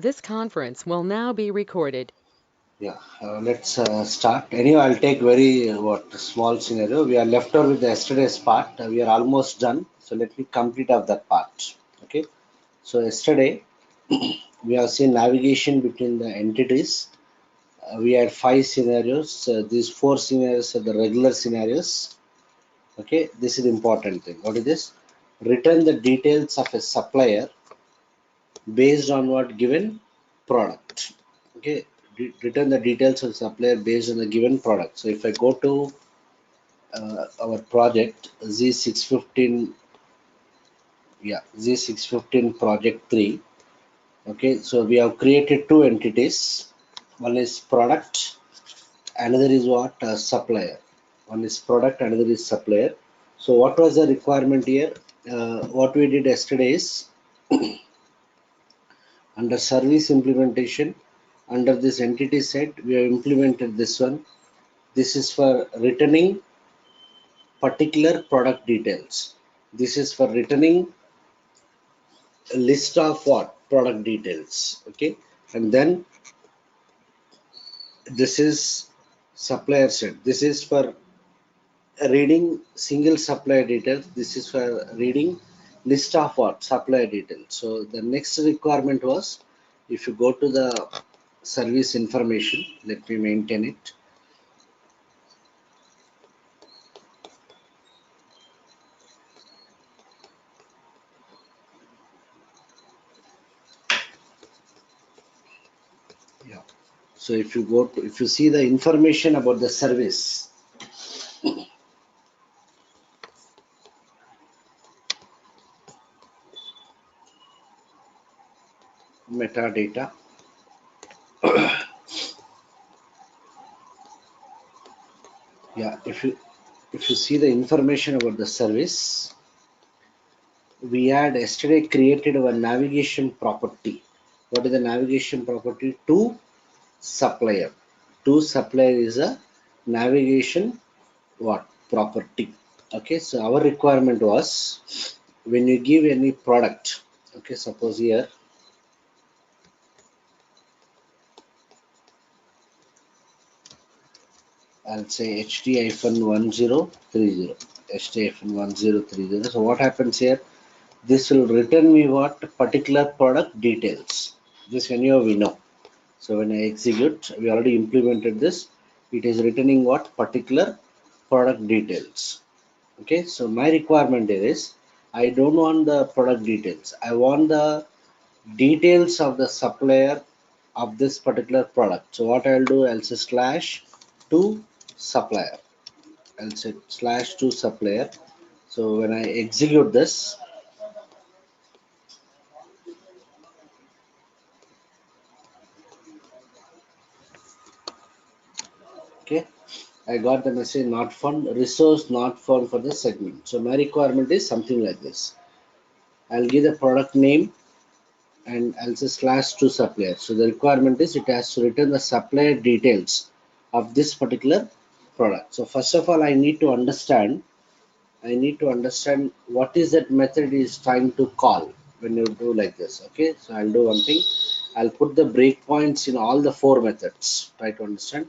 This conference will now be recorded. Yeah, let's start. Anyway, I'll take very what small scenario. We are left over with the yesterday's part. We are almost done. So let me complete of that part. Okay. So yesterday we have seen navigation between the entities. We had five scenarios. These four scenarios are the regular scenarios. Okay. This is the important thing. What is this? Return the details of a supplier based on what given product. Okay, return the details of supplier based on the given product. So if I go to our project Z615, yeah, Z615 project 3. Okay, so we have created two entities. One is product, another is what, supplier. One is product, another is supplier. So what was the requirement here? What we did yesterday is under service implementation, under this entity set, we have implemented this one. This is for returning particular product details. This is for returning a list of what? Product details. Okay. And then this is supplier set. This is for reading single supplier details. This is for reading list of what? Supplier details. So the next requirement was, if you go to the service information, let me maintain it. Yeah. So if you go to, if you see the information about the service, metadata, yeah, if you see the information about the service, we had yesterday created our navigation property. What is the navigation property? To supplier. To supplier is a navigation what? Property. Okay, so our requirement was, when you give any product, okay, suppose here I'll say HD-1030, HD-1030. So what happens here? This will return me what? Particular product details. This anyway we know. So when I execute, we already implemented this. It is returning what? Particular product details. Okay, so my requirement is, I don't want the product details. I want the details of the supplier of this particular product. So what I'll do, I'll say slash to supplier. I'll say slash to supplier. So when I execute this, okay, I got the message not found, resource not found for the segment. So my requirement is something like this. I'll give the product name and I'll say slash to supplier. So the requirement is, it has to return the supplier details of this particular product. So first of all, I need to understand what is that method is trying to call when you do like this. Okay, so I'll do one thing. I'll put the breakpoints in all the four methods. Try to understand.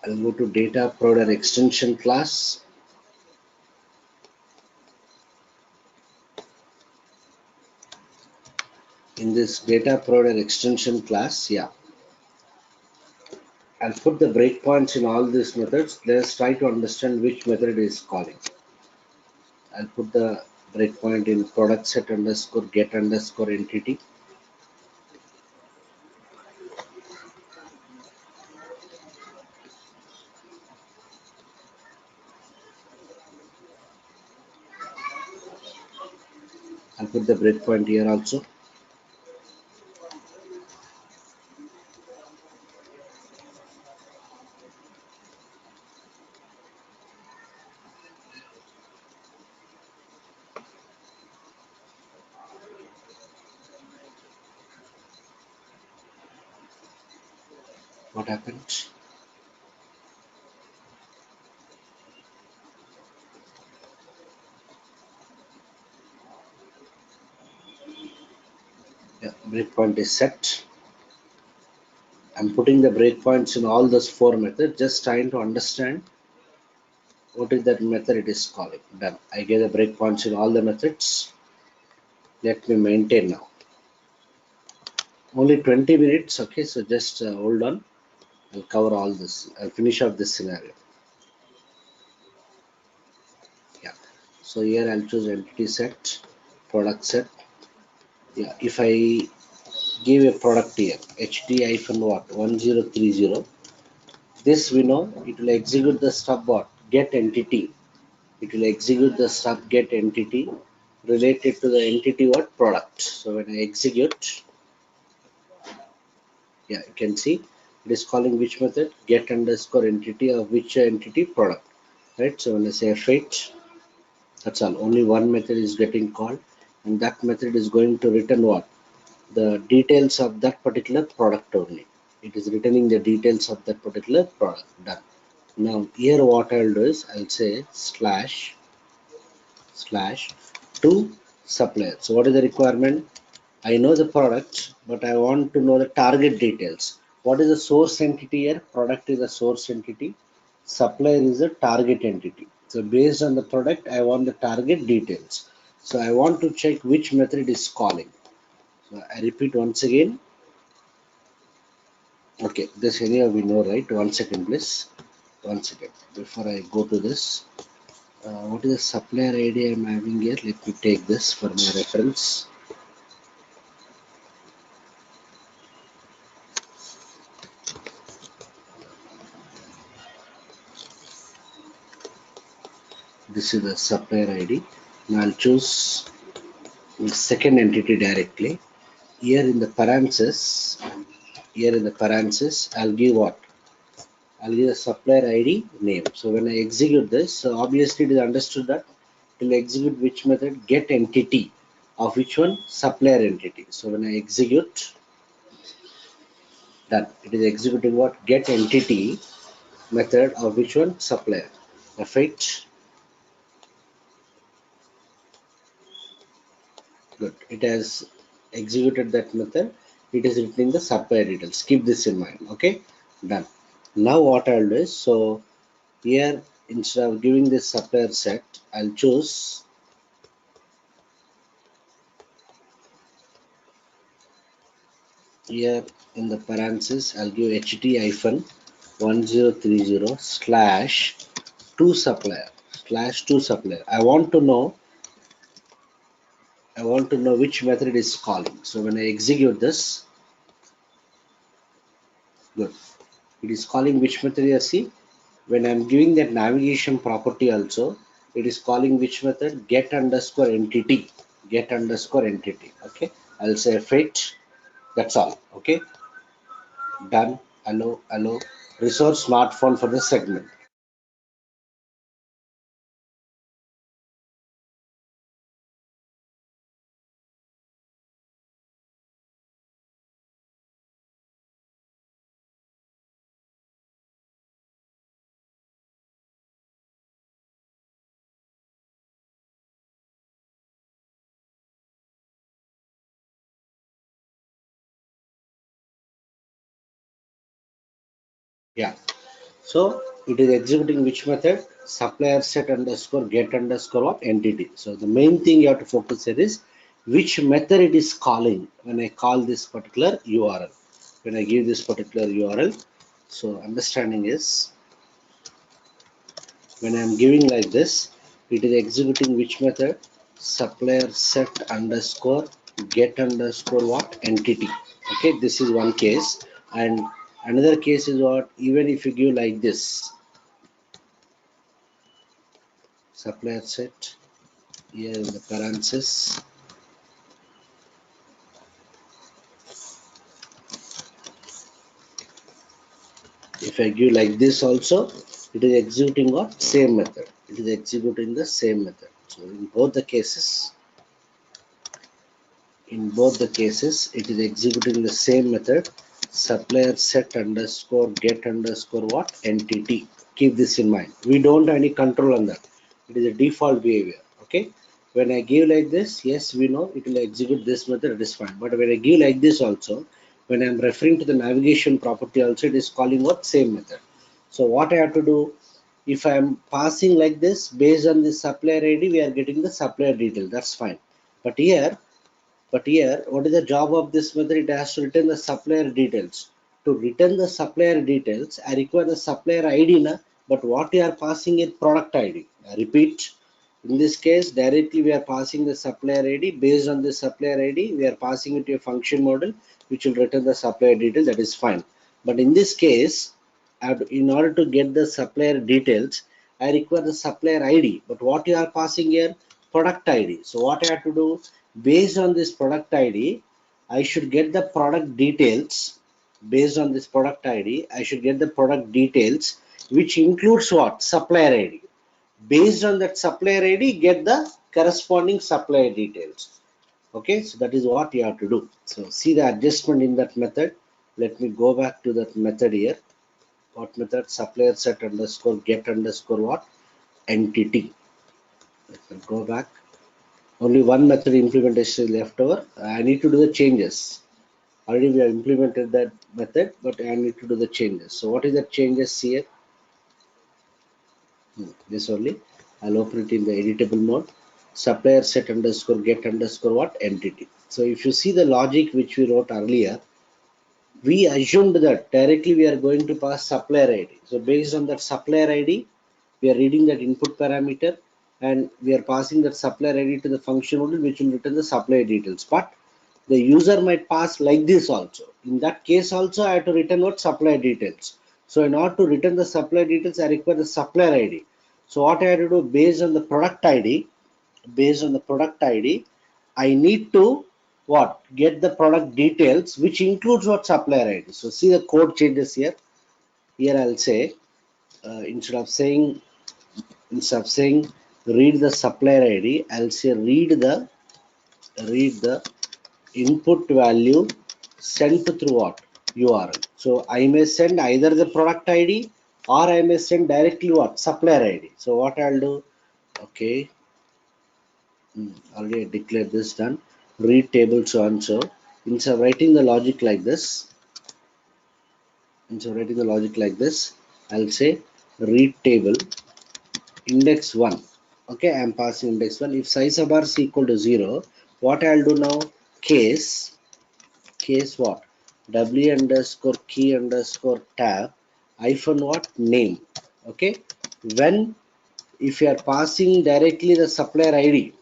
I'll go to data provider extension class. In this data provider extension class, yeah, I'll put the breakpoints in all these methods. Let's try to understand which method is calling. I'll put the breakpoint in product set underscore get underscore entity. I'll put the breakpoint here also. What happened? Yeah, breakpoint is set. I'm putting the breakpoints in all those four methods, just trying to understand what is that method it is calling. Done. I gave the breakpoints in all the methods. Let me maintain now. Only 20 minutes, okay, so just hold on. I'll cover all this. I'll finish up this scenario. Yeah. So here I'll choose entity set, product set. Yeah, if I give a product here, HT what 1030, this we know it will execute the stub what get entity. It will execute the stub get entity related to the entity what product. So when I execute, yeah, you can see it is calling which method get underscore entity of which entity product, right? So when I say f8, that's all. Only one method is getting called, and that method is going to return what the details of that particular product only. It is returning the details of that particular product. Done. Now here what I'll do is I'll say slash to supplier. So what is the requirement? I know the product, but I want to know the target details. What is the source entity here? Product is a source entity. Supplier is a target entity. So based on the product, I want the target details. So I want to check which method it is calling. So I repeat once again. Okay, this area we know, right? 1 second, please. 1 second. Before I go to this, what is the supplier ID I'm having here? Let me take this for my reference. This is the supplier ID. Now I'll choose the second entity directly. Here in the parenthesis, I'll give what? I'll give the supplier ID name. So when I execute this, so obviously it is understood that it will execute which method get entity of which one supplier entity. So when I execute, done. It is executing what get entity method of which one supplier. F8. Good. It has executed that method. It is returning the supplier details. Keep this in mind. Okay. Done. Now what I'll do is so here instead of giving this supplier set, I'll choose here in the parenthesis. I'll give HT hyphen 1030 slash to supplier I want to know which method it is calling. So when I execute this, good. It is calling which method you see. When I'm giving that navigation property also, it is calling which method get underscore entity. Get underscore entity. Okay. I'll say fit. That's all. Okay. Done. Allow. Resource smartphone for the segment. Yeah. So it is executing which method? Supplier set underscore get underscore what entity. So the main thing you have to focus here is which method it is calling when I call this particular URL. When I give this particular URL, so understanding is when I'm giving like this, it is executing which method? Supplier set underscore get underscore what entity. Okay, this is one case, and another case is what even if you give like this supplier set here in the parenthesis, if I give like this also, it is executing what same method. It is executing the same method. So in both the cases, it is executing the same method. Supplier set underscore get underscore what entity. Keep this in mind. We don't have any control on that. It is a default behavior. Okay. When I give like this, yes, we know it will execute this method, it is fine. But when I give like this also, when I'm referring to the navigation property also, it is calling what? Same method. So what I have to do, if I'm passing like this, based on the supplier ID, we are getting the supplier detail. That's fine. But here, what is the job of this method? It has to return the supplier details. To return the supplier details, I require the supplier ID, na? But what we are passing is product ID. I repeat, in this case, directly we are passing the supplier ID. Based on the supplier ID, we are passing it to a function model, which will return the supplier detail. That is fine. But in this case, in order to get the supplier details, I require the supplier ID. But what you are passing here? Product ID. So what I have to do? Based on this product ID, I should get the product details. Based on this product ID, I should get the product details, which includes what? Supplier ID. Based on that supplier ID, get the corresponding supplier details. Okay, so that is what you have to do. So see the adjustment in that method. Let me go back to that method here. What method? Supplier set underscore get underscore what? Entity. Let me go back. Only one method implementation is left over. I need to do the changes. Already we have implemented that method, but I need to do the changes. So what is the changes here? This only. I'll open it in the editable mode. Supplier set underscore get underscore what? Entity. So if you see the logic which we wrote earlier, we assumed that directly we are going to pass supplier ID. So based on that supplier ID, we are reading that input parameter and we are passing that supplier ID to the function model, which will return the supplier details. But the user might pass like this also. In that case also, I have to return what? Supplier details. So in order to return the supplier details, I require the supplier ID. So what I have to do, based on the product ID, I need to what? Get the product details, which includes what? Supplier ID. So see the code changes here. Here I'll say, instead of saying read the supplier ID, I'll say read the input value sent through what? URL. So I may send either the product ID or I may send directly what? Supplier ID. So what I'll do? Okay, already declared this done. Read table so and so. Instead of writing the logic like this, I'll say read table index 1. Okay, I'm passing index 1. If size of bar is equal to 0, what I'll do now? Case what? W underscore key underscore tab hyphen what? Name. Okay, when if you are passing directly the supplier ID,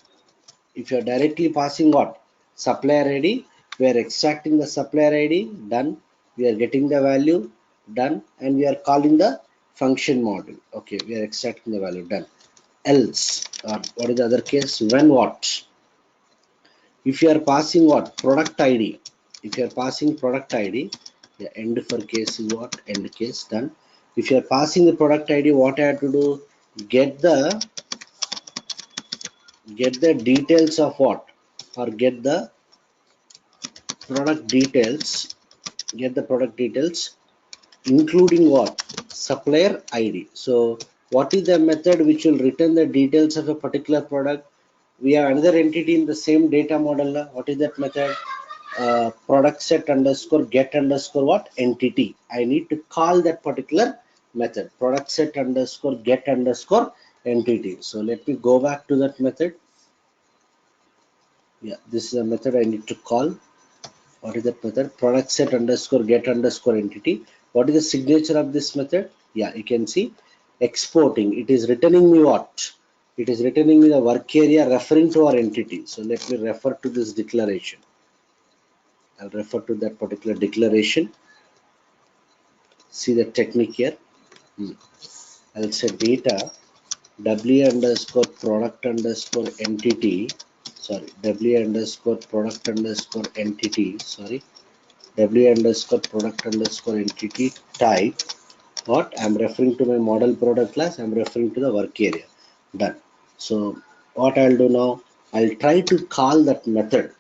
if you are directly passing what? Supplier ID, we are extracting the supplier ID, done. We are getting the value, done. And we are calling the function model. Okay, we are extracting the value, done. Else, what is the other case? When what? If you are passing what? Product ID. If you are passing product ID, the end for case is what? End case, done. If you are passing the product ID, what I have to do? Get the details of what? Or get the product details. Get the product details, including what? Supplier ID. So what is the method which will return the details of a particular product? We have another entity in the same data model. What is that method? Product set underscore get underscore what? Entity. I need to call that particular method. Product set underscore get underscore entity. So let me go back to that method. Yeah, this is a method I need to call. What is that method? Product set underscore get underscore entity. What is the signature of this method? Yeah, you can see exporting. It is returning me what? It is returning me the work area referring to our entity. So let me refer to this declaration. I'll refer to that particular declaration. See the technique here. I'll say data w underscore product underscore entity. Sorry, w underscore product underscore entity. Sorry, w underscore product underscore entity type what? I'm referring to my model product class. I'm referring to the work area. Done. So what I'll do now? I'll try to call that method.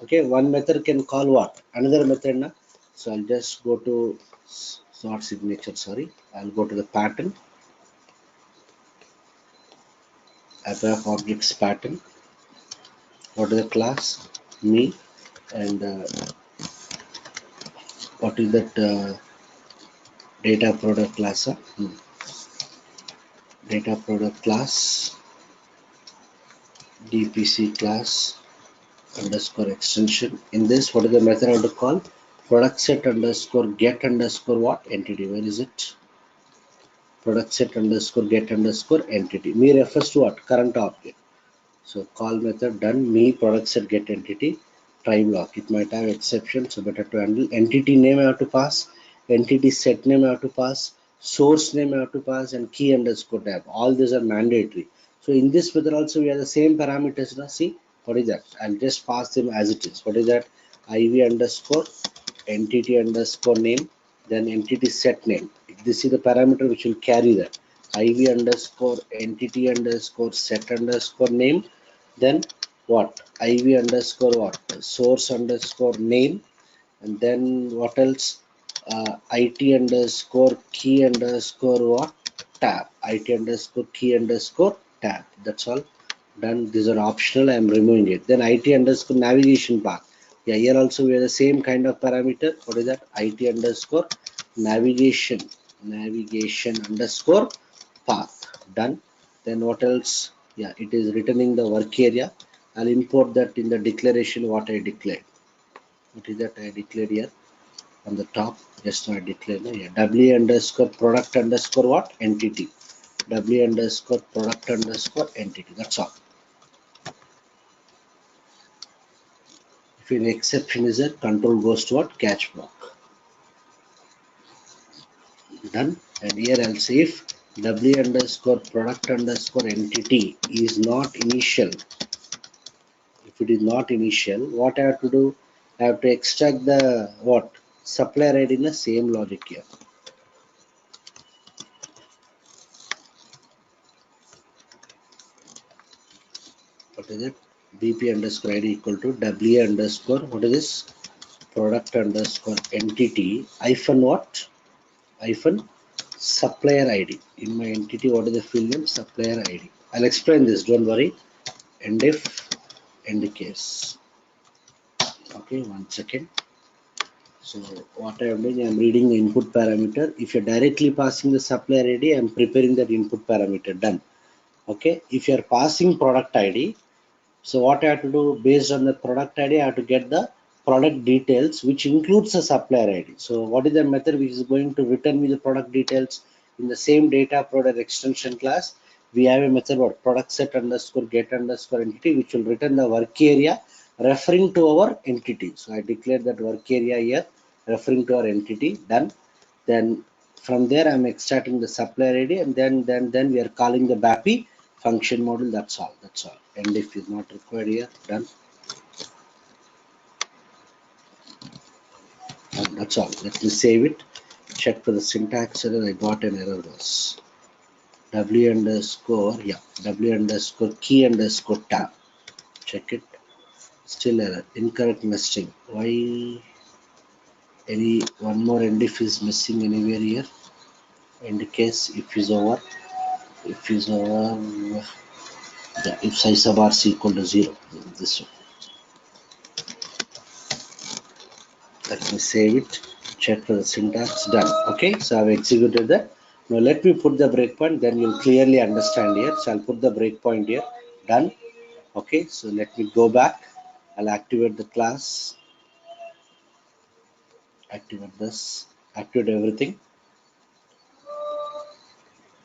Okay, one method can call what? Another method na? So I'll just go to sort signature. Sorry, I'll go to the pattern, app objects pattern. what is the class? Me. And what is that data product class? Data product class, DPC class underscore extension. In this, what is the method I have to call? Product set underscore get underscore what? Entity. Where is it? Product set underscore get underscore entity. Me refers to what? Current object. So call method done. Me product set get entity. Try block. It might have exception, so better to handle. Entity name I have to pass. Entity set name I have to pass. Source name I have to pass, and key underscore tab. All these are mandatory. So in this method also we have the same parameters. Now see what is that? I'll just pass them as it is. What is that? IV underscore entity underscore name, then entity set name. This is the parameter which will carry that. IV underscore entity underscore set underscore name, then what? IV underscore what? Source underscore name, and then what else? IT underscore key underscore what? Tab. IT underscore key underscore tab. That's all. Done. These are optional. I am removing it. Then IT underscore navigation path. Yeah, here also we have the same kind of parameter. What is that? IT underscore navigation underscore path. Done. Then what else? Yeah, it is returning the work area. I'll import that in the declaration what I declared. What is that I declared here on the top? Just now I declared here. W underscore product underscore what? Entity. W underscore product underscore entity. That's all. If an exception is there, control goes to what? Catch block. Done. And here I'll say if W underscore product underscore entity is not initial. If it is not initial, what I have to do? I have to extract the what? Supplier ID in the same logic here. What is it? BP underscore ID equal to W underscore what is this? Product underscore entity hyphen what? Hyphen supplier ID. In my entity, what is the field name? Supplier ID. I'll explain this, don't worry. And if end case. Okay, 1 second. So what I am doing, I am reading the input parameter. If you're directly passing the supplier ID, I am preparing that input parameter. Done. Okay. If you're passing product ID, so what I have to do based on the product ID, I have to get the product details, which includes the supplier ID. So what is the method which is going to return me the product details in the same data product extension class? We have a method what product set underscore get underscore entity, which will return the work area referring to our entity. So I declare that work area here referring to our entity. Done. Then from there I'm extracting the supplier ID, and then we are calling the BAPI function model. That's all. That's all. And if is not required here. Done. And that's all. Let me save it. Check for the syntax error. I got an error. Was W underscore, yeah, W underscore key underscore tab. Check it. Still error. Incorrect nesting. Why any one more end if is missing anywhere here? End case if is over. If is over, yeah, if size of R is equal to 0. This one. Let me save it. Check for the syntax. Done. Okay, so I've executed that. Now let me put the breakpoint, then you'll clearly understand here. So I'll put the breakpoint here. Done. Okay, so let me go back. I'll activate the class, activate this, activate everything.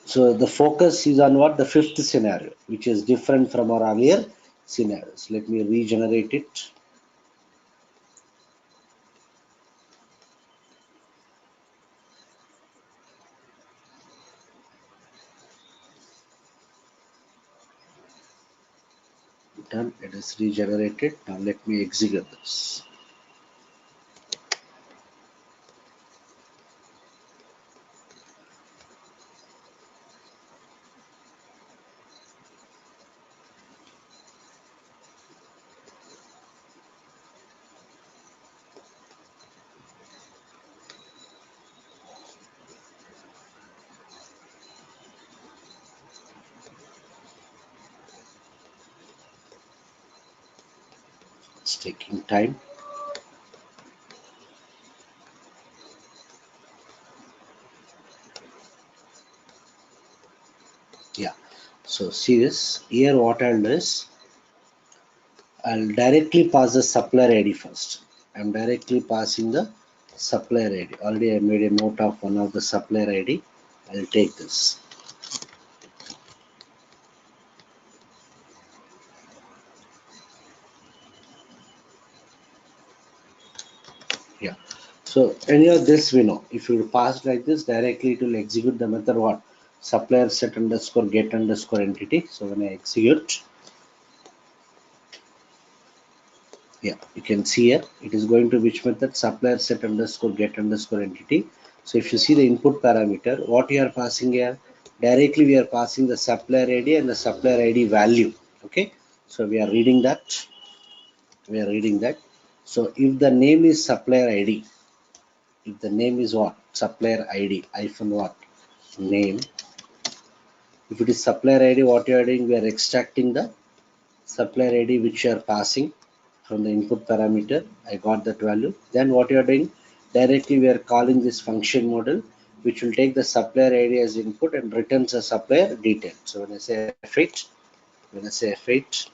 So the focus is on what? The fifth scenario, which is different from our earlier scenarios. Let me regenerate it. Done. It is regenerated. Now let me execute this. It's taking time. Yeah. So see this here. What I'll do is I'll directly pass the supplier ID first. I'm directly passing the supplier ID. Already I made a note of one of the supplier ID. I'll take this. Yeah. So any of this we know. If you pass like this directly, it will execute the method what? Supplier set underscore get underscore entity. So when I execute, yeah, you can see here it is going to which method? Supplier set underscore get underscore entity. So if you see the input parameter, what you are passing here, directly we are passing the supplier ID and the supplier ID value. Okay. So we are reading that. We are reading that. So if the name is supplier ID, if the name is what? Supplier ID hyphen what? Name. If it is supplier ID, what you are doing, we are extracting the supplier ID which you are passing from the input parameter. I got that value. Then what you are doing, directly we are calling this function model which will take the supplier ID as input and returns a supplier detail. So when I say F8, when I say F8,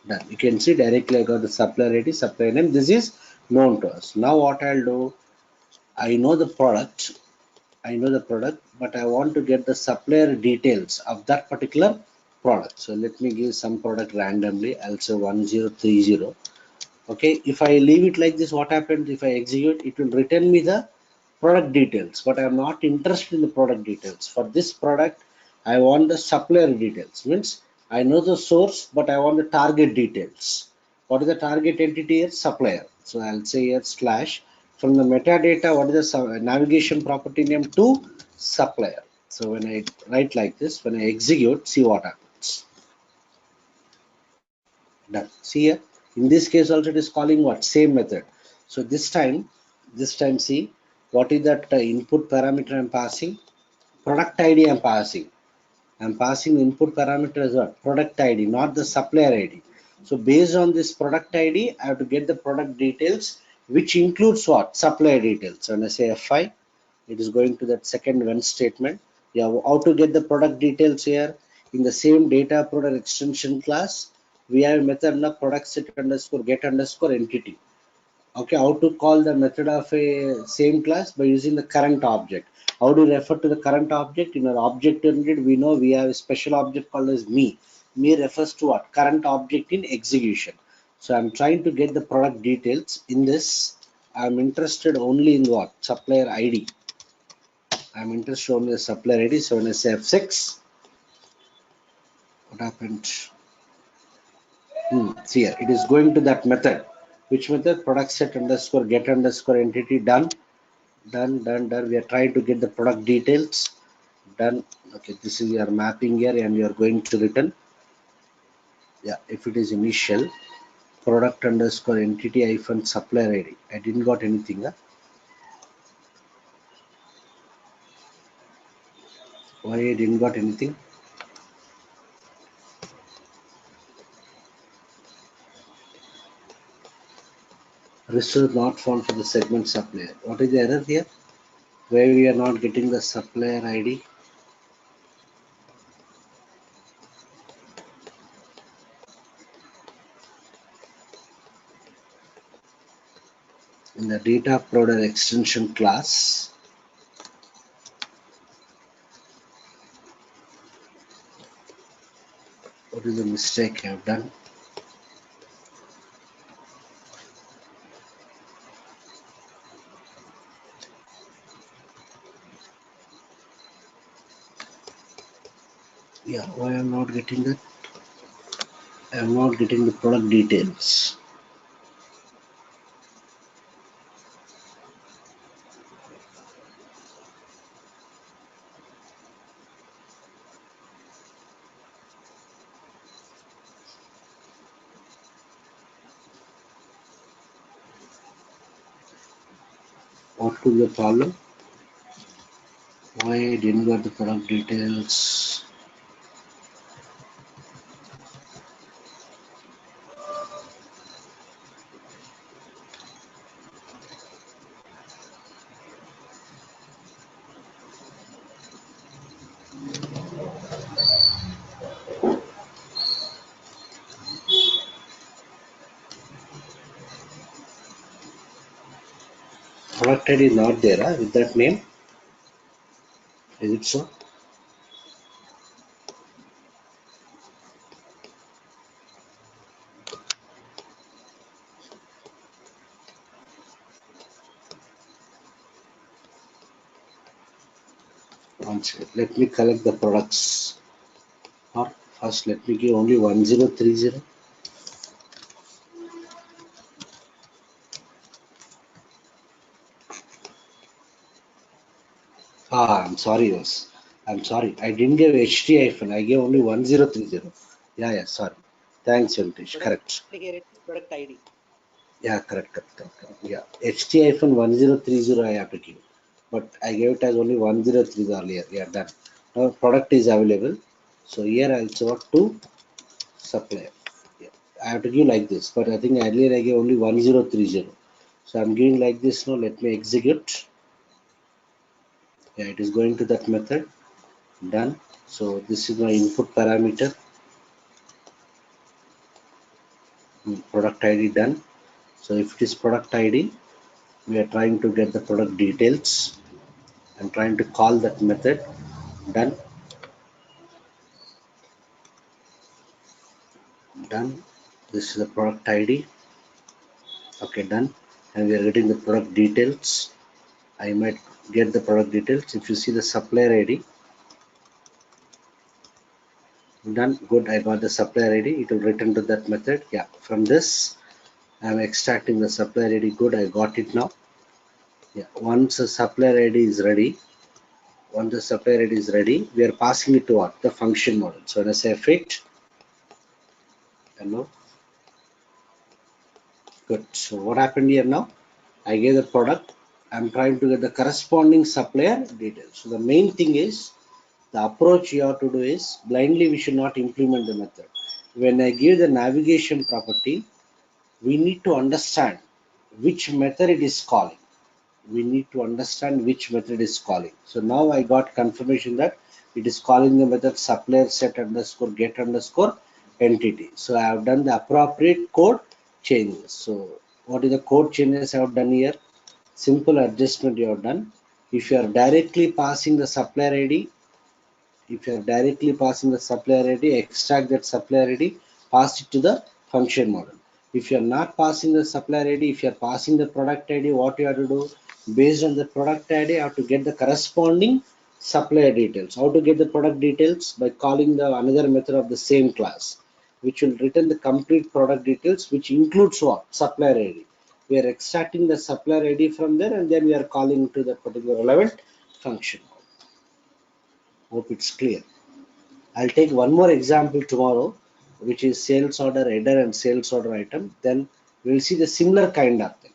done. You can see directly I got the supplier ID, supplier name. This is known to us. Now what I'll do, I know the product, but I want to get the supplier details of that particular product. So let me give some product randomly. I'll say 1030. Okay, if I leave it like this, what happens if I execute? It will return me the product details, but I'm not interested in the product details. For this product, I want the supplier details. Means I know the source, but I want the target details. What is the target entity here? Supplier. So I'll say here slash from the metadata. What is the navigation property name to supplier? So when I write like this, when I execute, see what happens. Done. See here. In this case also it is calling what? Same method. So this time see what is that input parameter I'm passing? Product ID I'm passing. I'm passing input parameter as what? Product ID, not the supplier ID. So based on this product ID, I have to get the product details, which includes what? Supplier details. So when I say F5, it is going to that second when statement. Yeah, how to get the product details here? In the same data product extension class, we have a method of product set underscore get underscore entity. Okay, how to call the method of a same class? By using the current object. How do you refer to the current object? In our object oriented, we know we have a special object called as me. Me refers to what? Current object in execution. So I'm trying to get the product details. In this, I'm interested only in what? Supplier ID. I'm interested only in the supplier ID. So when I say F6, what happened? See here, it is going to that method. Which method? Product set underscore get underscore entity. Done. Done. We are trying to get the product details. Done. Okay, this is your mapping here, and we are going to return. Yeah, if it is initial product underscore entity hyphen supplier ID. I didn't got anything. Huh? Why I didn't got anything? Result not found for the segment supplier. What is the error here? Why we are not getting the supplier ID? In the data product extension class. What is the mistake I have done? Yeah, why I'm not getting that? I'm not getting the product details. What could be the problem? Why I didn't get the product details? product ID is not there with that name. Is it so? One second. Let me collect the products. Or first, let me give only 1030. I'm sorry, yes. I'm sorry. I didn't give HT hyphen. I gave only 1030. Yeah, sorry. Thanks, Venkatesh. Product Correct. here it is product ID. Yeah, correct. Yeah, HT hyphen 1030 I have to give. But I gave it as only 103 earlier. Yeah, done. Now product is available. So here I also got two supplier. Yeah. I have to give like this. But I think earlier I gave only 1030. So I'm giving like this now. Let me execute. Yeah, it is going to that method. Done. So this is my input parameter. Product ID done. So if it is product ID, we are trying to get the product details. I'm trying to call that method. Done. Done. This is the product ID. Okay, done. And we are getting the product details. I might get the product details. If you see the supplier ID, done. Good. I got the supplier ID. It will return to that method. Yeah. From this, I'm extracting the supplier ID. Good. I got it now. Yeah. Once the supplier ID is ready, we are passing it to what? The function model. So when I say fit, hello, good. So what happened here now? I gave the product. I'm trying to get the corresponding supplier details. So the main thing is the approach you have to do is blindly we should not implement the method. When I give the navigation property, we need to understand which method it is calling. We need to understand which method is calling. So now I got confirmation that it is calling the method supplier set underscore get underscore entity. So I have done the appropriate code changes. So what is the code changes I have done here? Simple adjustment you have done. If you are directly passing the supplier ID, if you are directly passing the supplier ID, extract that supplier ID, pass it to the function model. If you are not passing the supplier ID, if you are passing the product ID, what you have to do? Based on the product ID, you have to get the corresponding supplier details. How to get the product details? By calling the another method of the same class, which will return the complete product details, which includes what? Supplier ID. We are extracting the supplier ID from there and then we are calling to the particular relevant function. Hope it's clear. I'll take one more example tomorrow, which is sales order header and sales order item. Then we'll see the similar kind of thing.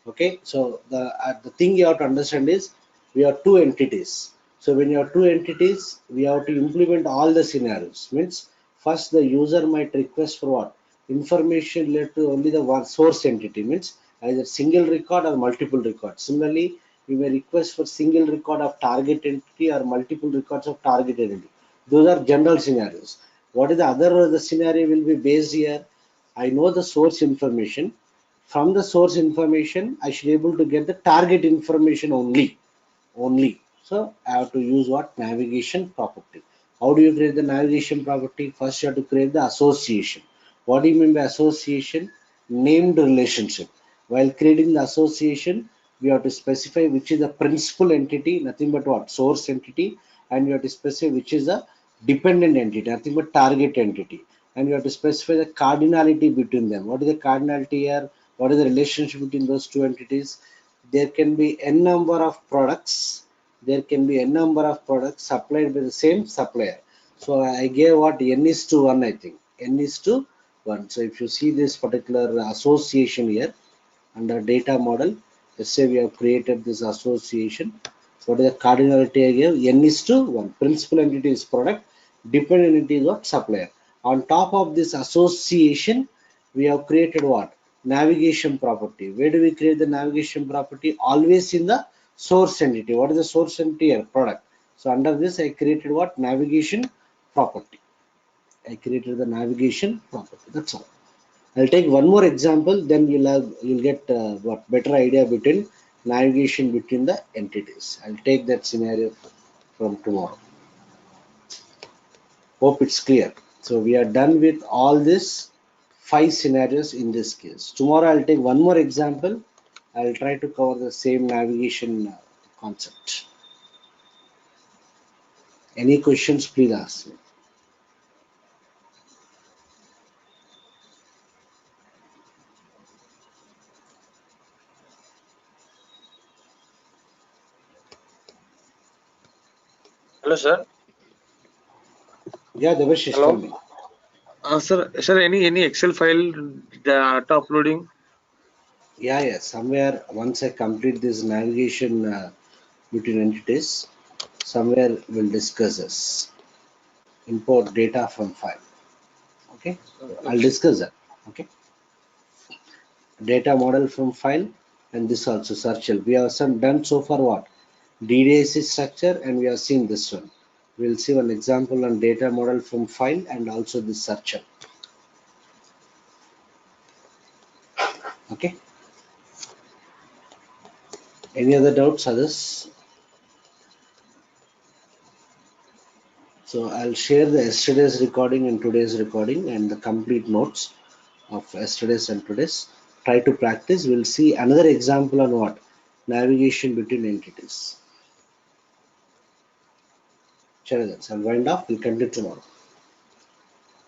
Okay, so the thing you have to understand is we have two entities. So when you have two entities, we have to implement all the scenarios. Means first the user might request for what? Information related to only the one source entity, means either single record or multiple records. Similarly, you may request for single record of target entity or multiple records of target entity. Those are general scenarios. What is the other the scenario will be based here? I know the source information. From the source information, I should be able to get the target information only. So I have to use what? Navigation property. How do you create the navigation property? First, you have to create the association. What do you mean by association? Named relationship. While creating the association, we have to specify which is the principal entity, nothing but what? Source entity, and we have to specify which is the dependent entity, nothing but target entity. And we have to specify the cardinality between them. What is the cardinality here? What is the relationship between those two entities? There can be n number of products. There can be n number of products supplied by the same supplier. So I gave what n is to 1, I think. N is to 1. So if you see this particular association here, under data model, let's say we have created this association. What is the cardinality I gave? N is to 1. Principal entity is product, dependent entity is what? Supplier. On top of this association, we have created what? Navigation property. Where do we create the navigation property? Always in the source entity. What is the source entity here? Product. So under this, I created what? Navigation property. I created the navigation property. That's all. I'll take one more example, then you'll get what better idea between navigation between the entities. I'll take that scenario from tomorrow. Hope it's clear. So we are done with all these 5 scenarios in this case. Tomorrow I'll take one more example. I'll try to cover the same navigation concept. Any questions, please ask me. Hello, sir. Yeah, Devashish, tell Hello. me. Sir, any Excel file data uploading? Yeah, somewhere once I complete this navigation between entities, somewhere we'll discuss this. Import data from file. Okay, so I'll Okay. discuss that. Okay, data model from file, and this also searchable. We have some done so far what? DDAC structure, and we have seen this one. We'll see one example on data model from file and also the searcher. Okay, any other doubts, others? So I'll share the yesterday's recording and today's recording and the complete notes of yesterday's and today's. Try to practice. We'll see another example on what? Navigation between entities. Sure, I'll wind up. We'll continue tomorrow.